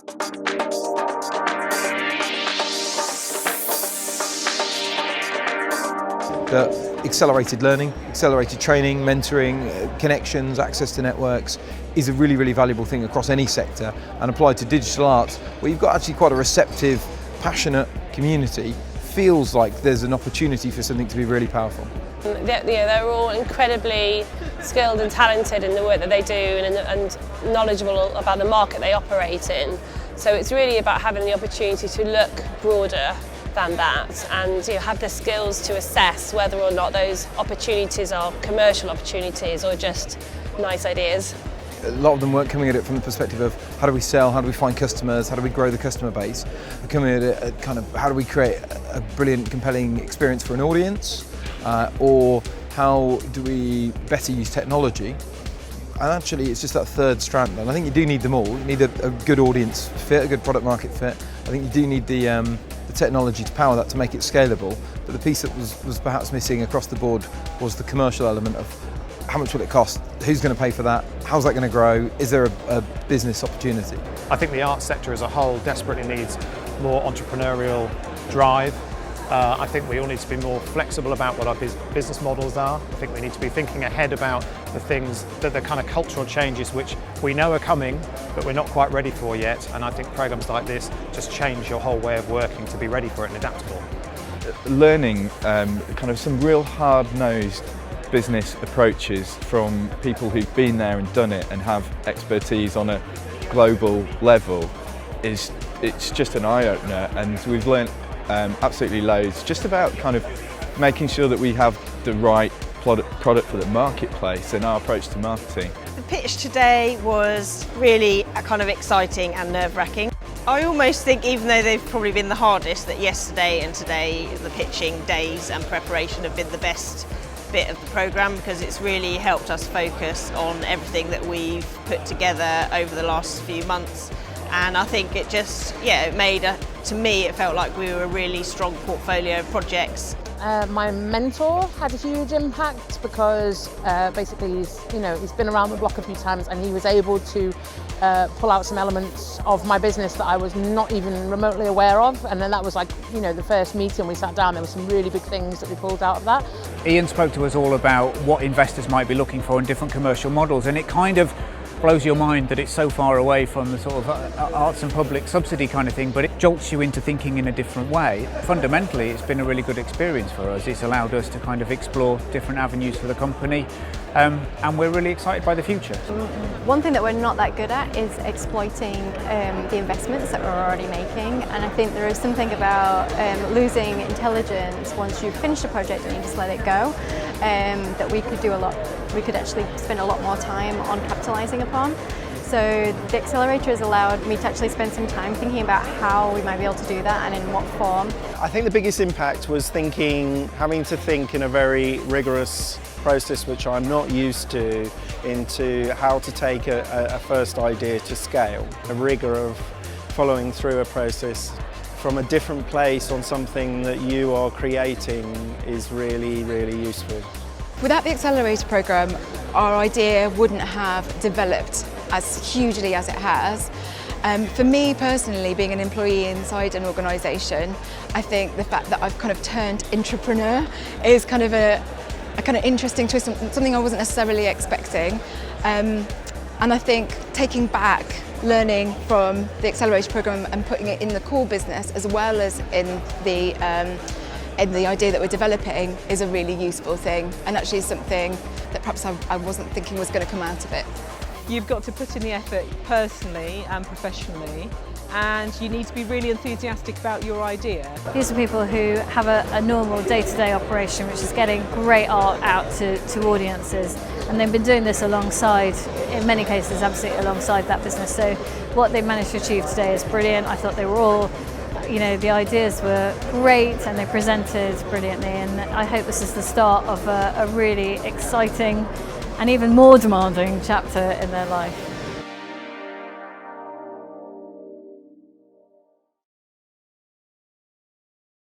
The accelerated learning, accelerated training, mentoring, connections, access to networks is a really, really valuable thing across any sector, and applied to digital arts, where you've got actually quite a receptive, passionate community, feels like there's an opportunity for something to be really powerful. They're all incredibly skilled and talented in the work that they do, and knowledgeable about the market they operate in. So it's really about having the opportunity to look broader than that, and have the skills to assess whether or not those opportunities are commercial opportunities or just nice ideas. A lot of them weren't coming at it from the perspective of how do we sell, how do we find customers, how do we grow the customer base. They're coming at it at kind of how do we create a brilliant, compelling experience for an audience, or how do we better use technology. And actually it's just that third strand, and I think you do need them all. You need a good audience fit, a good product market fit. I think you do need the technology to power that, to make it scalable, but the piece that was perhaps missing across the board was the commercial element of how much will it cost, who's going to pay for that, how's that going to grow, is there a business opportunity? I think the arts sector as a whole desperately needs more entrepreneurial drive. I think we all need to be more flexible about what our business models are. I think we need to be thinking ahead about the things, that the kind of cultural changes which we know are coming but we're not quite ready for yet, and I think programs like this just change your whole way of working to be ready for it and adaptable. Learning kind of some real hard-nosed business approaches from people who've been there and done it and have expertise on a global level it's just an eye-opener, and we've learnt absolutely loads just about kind of making sure that we have the right product for the marketplace and our approach to marketing. The pitch today was really kind of exciting and nerve-wracking. I almost think, even though they've probably been the hardest, that yesterday and today the pitching days and preparation have been the best bit of the programme, because it's really helped us focus on everything that we've put together over the last few months. And I think it just, it made, to me, it felt like we were a really strong portfolio of projects. My mentor had a huge impact, because basically he's been around the block a few times, and he was able to pull out some elements of my business that I was not even remotely aware of. And then that was like, the first meeting we sat down, there were some really big things that we pulled out of that. Ian spoke to us all about what investors might be looking for in different commercial models, and it kind of blows your mind that it's so far away from the sort of arts and public subsidy kind of thing, but it jolts you into thinking in a different way. Fundamentally, it's been a really good experience for us. It's allowed us to kind of explore different avenues for the company, and we're really excited by the future. One thing that we're not that good at is exploiting the investments that we're already making, and I think there is something about losing intelligence once you've finished a project and you just let it go, that we could do a lot. We could actually spend a lot more time on capitalising upon. So the Accelerator has allowed me to actually spend some time thinking about how we might be able to do that and in what form. I think the biggest impact was having to think in a very rigorous process, which I'm not used to, into how to take a first idea to scale. The rigour of following through a process from a different place on something that you are creating is really, really useful. Without the Accelerator programme, our idea wouldn't have developed as hugely as it has. For me personally, being an employee inside an organisation, I think the fact that I've kind of turned entrepreneur is kind of a kind of interesting twist, something I wasn't necessarily expecting. And I think taking back learning from the Accelerator programme and putting it in the core business as well as in the idea that we're developing is a really useful thing, and actually something that perhaps I wasn't thinking was going to come out of it. You've got to put in the effort personally and professionally, and you need to be really enthusiastic about your idea. These are people who have a normal day-to-day operation, which is getting great art out to audiences, and they've been doing this alongside, in many cases absolutely alongside that business. So what they managed to achieve today is brilliant. I thought they were all, the ideas were great and they presented brilliantly, and I hope this is the start of a really exciting and even more demanding chapter in their life.